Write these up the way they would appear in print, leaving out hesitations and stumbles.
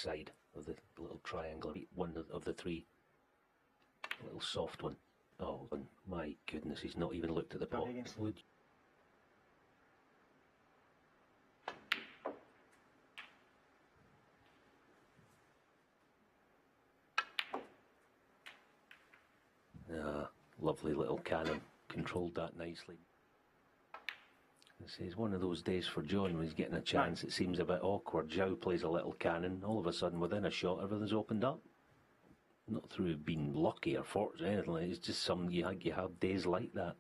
side of the little triangle, one of the three, a little soft one. Oh, my goodness, he's not even looked at the pot. Lovely little cannon, controlled that nicely. It's one of those days for John when he's getting a chance. It seems a bit awkward. Zhao plays a little cannon, all of a sudden within a shot everything's opened up. Not through being lucky or fortunate or anything, it's just something you have days like that.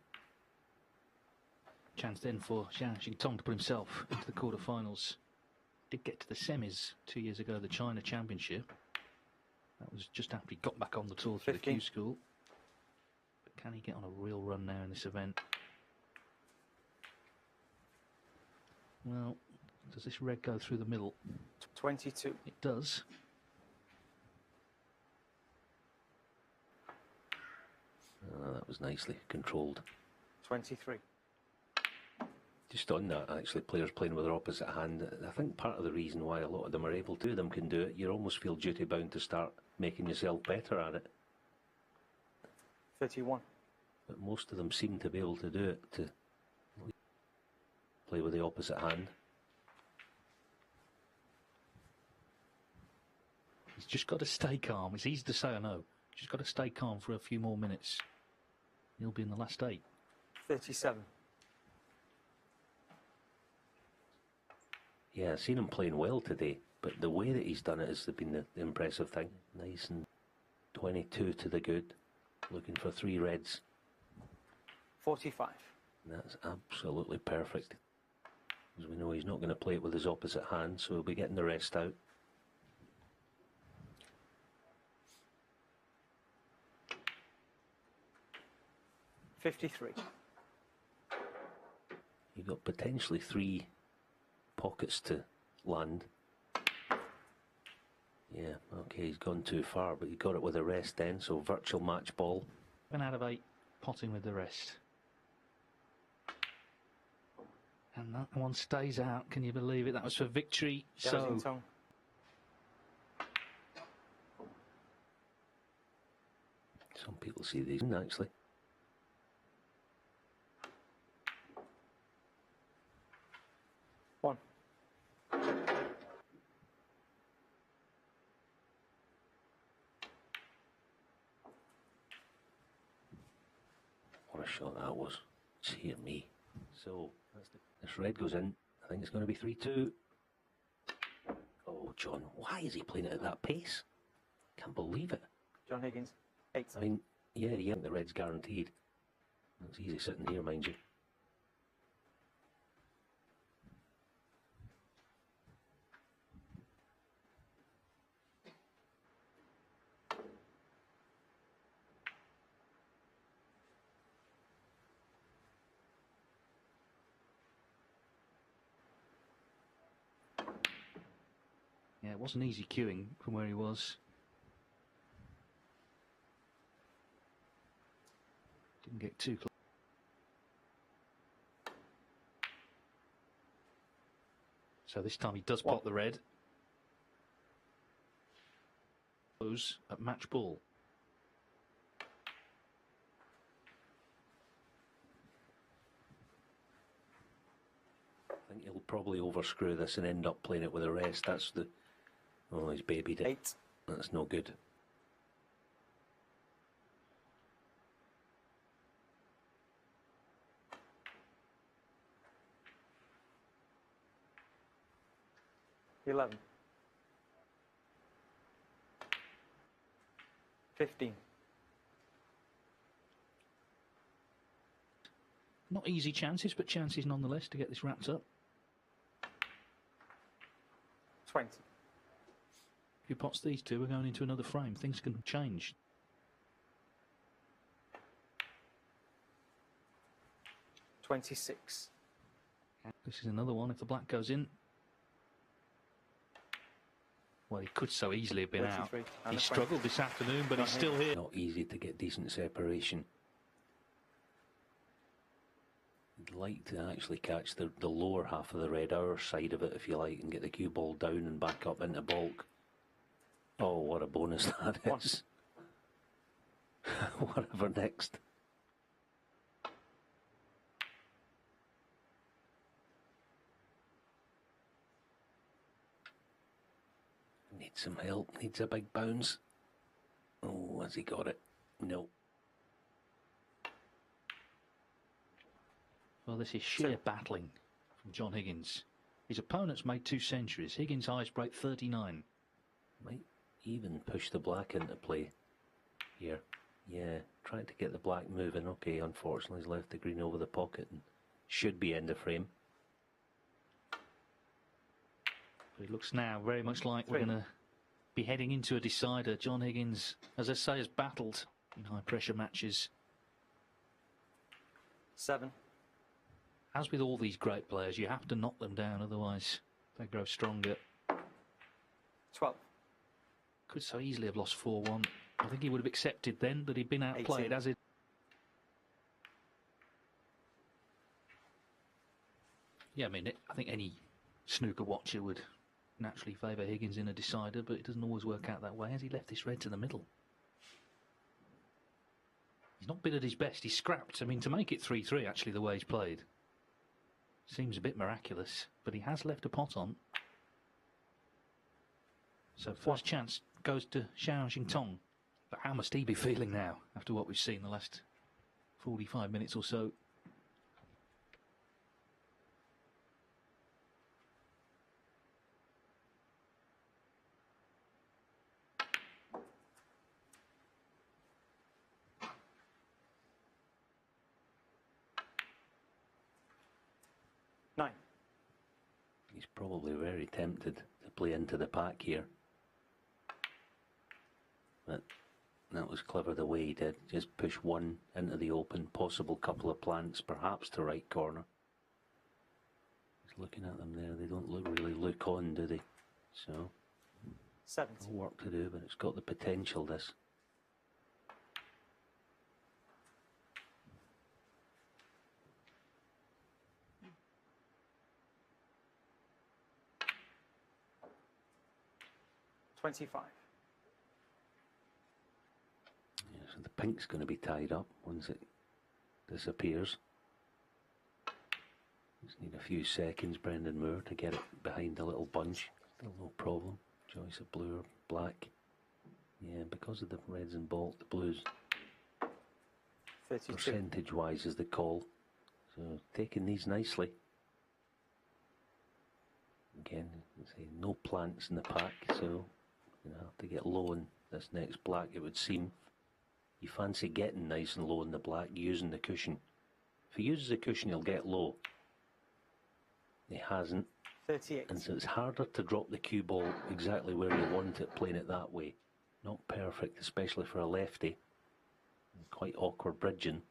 Chance then for Zhao Xintong to put himself into the quarterfinals. Did get to the semis 2 years ago, the China Championship. That was just after he got back on the tour through the Q School. But can he get on a real run now in this event? Well, does this red go through the middle? 22. It does. That was nicely controlled. 23. Just on that, actually, players playing with their opposite hand, I think part of the reason why a lot of them are able to, can do it, you almost feel duty-bound to start making yourself better at it. 31. But most of them seem to be able to do it, to play with the opposite hand. He's just got to stay calm. It's easy to say, I know. Just got to stay calm for a few more minutes. He'll be in the last 8. 37. Yeah, I've seen him playing well today, but the way that he's done it has been the impressive thing. Nice and 22 to the good, looking for 3 reds. 45. That's absolutely perfect. As we know, he's not going to play it with his opposite hand, so he'll be getting the rest out. $53. You've got potentially 3 pockets to land. Yeah, okay, he's gone too far, but he got it with a rest then, so virtual match ball. 7 out of 8, potting with the rest. And that one stays out, can you believe it? That was for victory. So some people see these actually. One. What a shot that was. Dear me. So, this red goes in. I think it's going to be 3-2. Oh, John, why is he playing it at that pace? Can't believe it. John Higgins, 8. I mean, yeah, you think the red's guaranteed. It's easy sitting here, mind you. Yeah, it wasn't easy queuing from where he was. Didn't get too close. So this time he does pot the red. Goes at match ball. I think he'll probably overscrew this and end up playing it with a rest. That's the... Oh, he's babied it. 8. That's no good. $11. 15. Not easy chances, but chances nonetheless to get this wrapped up. 20. If he pots these two, we're going into another frame. Things can change. 26. This is another one if the black goes in. Well, he could so easily have been out. He struggled this afternoon, but he's still here. Not easy to get decent separation. I'd like to actually catch the lower half of the red, our side of it, if you like, and get the cue ball down and back up into baulk. Oh, what a bonus that is. Whatever next. Needs some help, needs a big bounce. Oh, has he got it? No. Well, this is sheer battling from John Higgins. His opponent's made 2 centuries. Higgins' highest break 39. Might even push the black into play here. Yeah, trying to get the black moving. Okay, unfortunately he's left the green over the pocket and should be end of frame. But it looks now very much like we're going to be heading into a decider. John Higgins, as I say, has battled in high pressure matches. 7. As with all these great players, you have to knock them down, otherwise they grow stronger. 12. Could so easily have lost 4-1. I think he would have accepted then that he'd been outplayed 18. as it. Yeah, I mean, I think any snooker watcher would naturally favour Higgins in a decider, but it doesn't always work out that way. Has he left this red to the middle? He's not been at his best. He's scrapped. I mean, to make it 3-3, actually, the way he's played, seems a bit miraculous, but he has left a pot on. So first chance goes to Zhao Xintong. But how must he be feeling now after what we've seen the last 45 minutes or so? He's probably very tempted to play into the pack here. But that was clever the way he did. Just push 1 into the open, possible couple of plants, perhaps to right corner. Just looking at them there, they don't really look on, do they? So, 70. no work to do, but it's got the potential, this. $25. Yeah, so the pink's going to be tied up once it disappears. Just need a few seconds, Brendan Moore, to get it behind a little bunch. Still no problem. Choice of blue or black. Yeah, because of the reds and bolt, the blues 32. percentage-wise is the call. So taking these nicely. Again, say no plants in the pack, so you know, have to get low in this next black, it would seem. You fancy getting nice and low in the black using the cushion. If he uses the cushion, he'll get low. He hasn't. 38. And so it's harder to drop the cue ball exactly where you want it, playing it that way. Not perfect, especially for a lefty. Quite awkward bridging.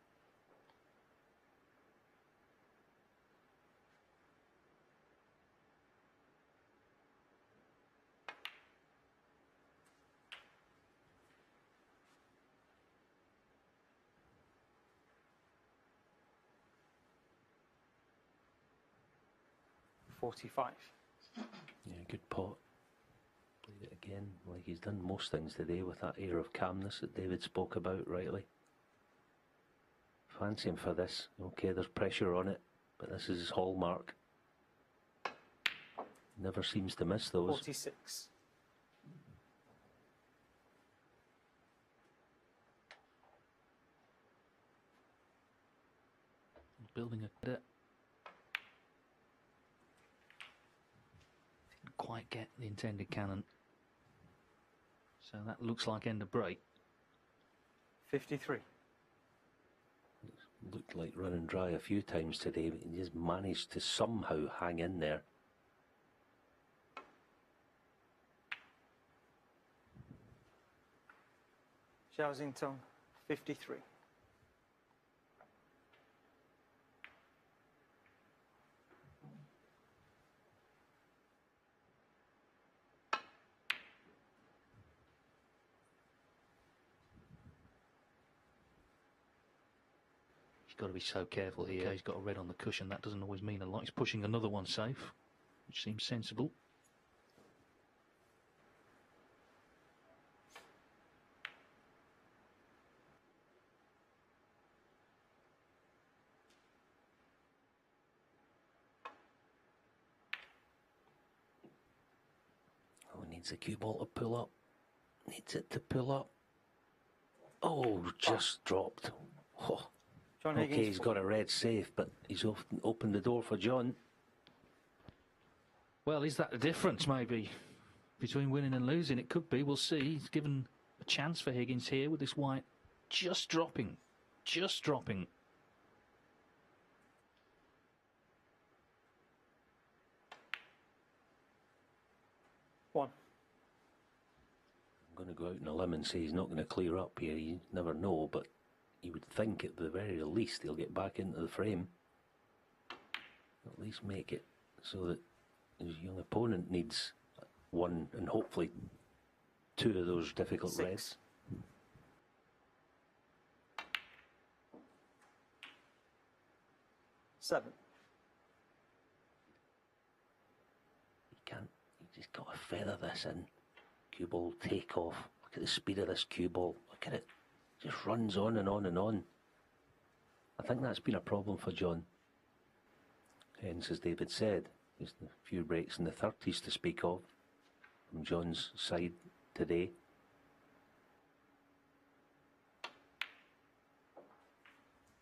$45. Yeah, good pot. Played it again, like he's done most things today, with that air of calmness that David spoke about rightly. Fancy him for this. Okay, there's pressure on it, but this is his hallmark. Never seems to miss those. 46. Building a bit. Didn't quite get the intended cannon. So that looks like end of break. 53. Looked like running dry a few times today, but he just managed to somehow hang in there. Zhao Xintong, 53. He's got to be so careful here. Okay, he's got a red on the cushion. That doesn't always mean a lot. He's pushing another one safe, which seems sensible. Needs the cue ball to pull up. Needs it to pull up. Oh, just dropped. Oh. John Okay, Higgins, he's got a red safe, but he's opened the door for John. Well, is that the difference, maybe, between winning and losing? It could be. We'll see. He's given a chance for Higgins here with this white just dropping. Just dropping. one. I'm going to go out on a limb and say he's not going to clear up here. You never know, but you would think at the very least he'll get back into the frame. At least make it so that his young opponent needs one and hopefully two of those difficult 6. reds. Seven. You can't, you just got to feather this in. Cue ball take off. Look at the speed of this cue ball. Look at it. Just runs on and on and on. I think that's been a problem for John. Hence, as David said, there's a few breaks in the 30s to speak of from John's side today.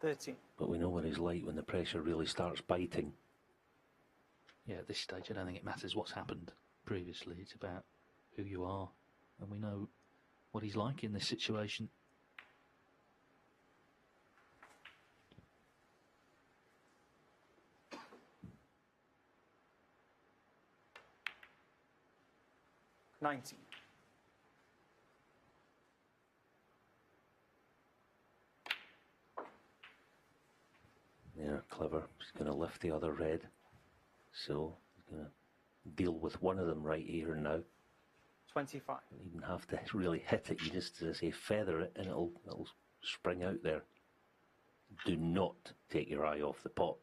$13. But we know what he's like when the pressure really starts biting. Yeah, at this stage, I don't think it matters what's happened previously. It's about who you are, and we know what he's like in this situation. $19. They're clever. He's going to lift the other red. So he's going to deal with one of them right here and now. 25. You don't even have to really hit it. You just, as I say, feather it and it'll spring out there. Do not take your eye off the pot.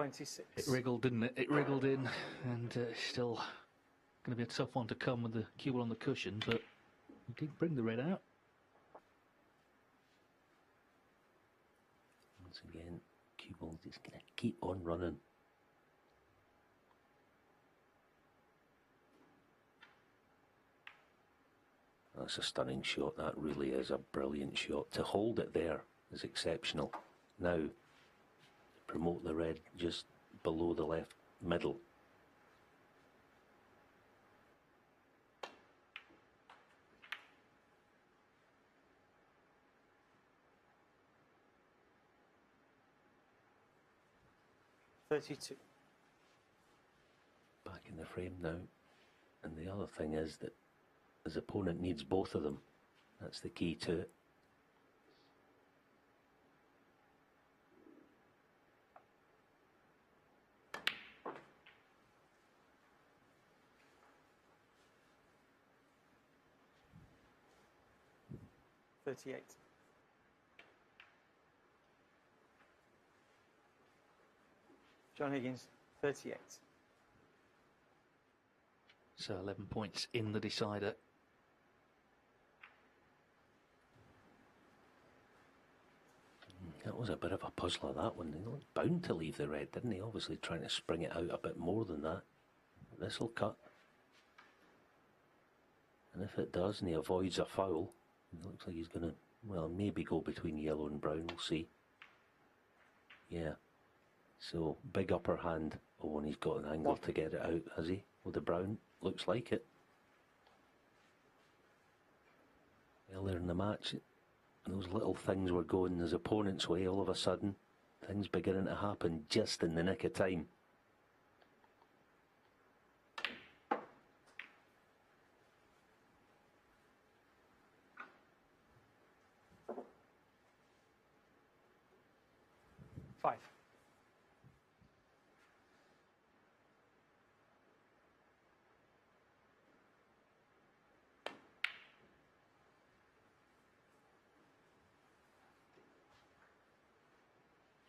$26. It wriggled, didn't it? It wriggled in, and still going to be a tough one to come with the cue ball on the cushion, but he did bring the red out. Once again, cue ball just going to keep on running. That's a stunning shot. That really is a brilliant shot. To hold it there is exceptional. Now, promote the red just below the left middle. $32. Back in the frame now. And the other thing is that his opponent needs both of them. That's the key to it. $38. John Higgins, 38. So 11 points in the decider. That was a bit of a puzzler, that one. He looked bound to leave the red, didn't he? Obviously trying to spring it out a bit more than that. This'll cut. And if it does and he avoids a foul, it looks like he's going to, well, maybe go between yellow and brown. We'll see. Yeah. So, big upper hand. Oh, and he's got an angle to get it out, has he? With the brown. Looks like it. Earlier in the match, those little things were going his opponent's way. All of a sudden, things beginning to happen just in the nick of time. $5.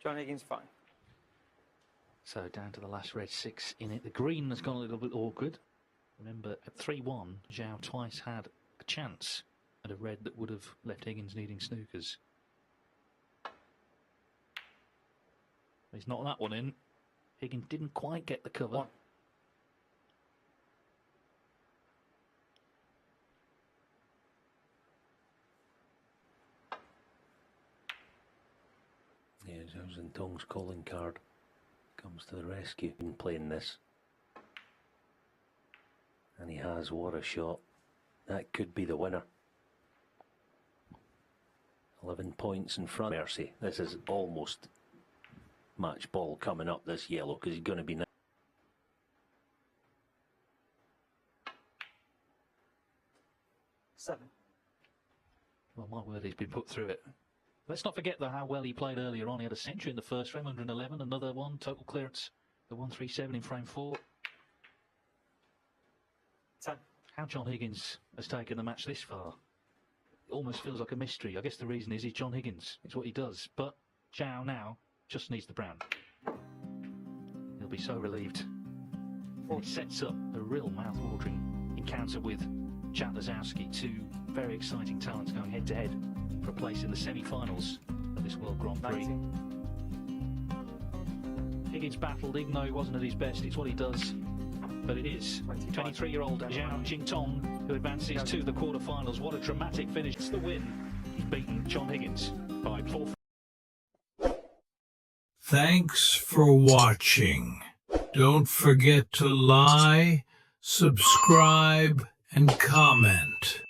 John Higgins, fine. So down to the last red 6 in it. The green has gone a little bit awkward. Remember, at 3-1, Zhao twice had a chance at of red that would have left Higgins needing snookers. He's not that one in. Higgins didn't quite get the cover. Yeah, Zhao Xintong's calling card comes to the rescue in playing this. And he has, what a shot. That could be the winner. 11 points in front. Mercy, this is almost match ball coming up, this yellow, because he's going to be... 7. Well, my word, he's been put through it. Let's not forget, though, how well he played earlier on. He had a century in the first frame, 111, another one, total clearance, the 137 in frame 4. 10. How John Higgins has taken the match this far, it almost feels like a mystery. I guess the reason is he's John Higgins. It's what he does. But Zhao now just needs the brown. He'll be so relieved. And it sets up a real mouth-watering encounter with Chad Lazowski, two very exciting talents going head-to-head for a place in the semi-finals of this World Grand Prix. 19. Higgins battled, even though he wasn't at his best. It's what he does. But it is 23-year-old Zhao Xintong who advances to the quarterfinals. What a dramatic finish. It's the win. He's beaten John Higgins by 4. Thanks for watching. Don't forget to like, subscribe, and comment.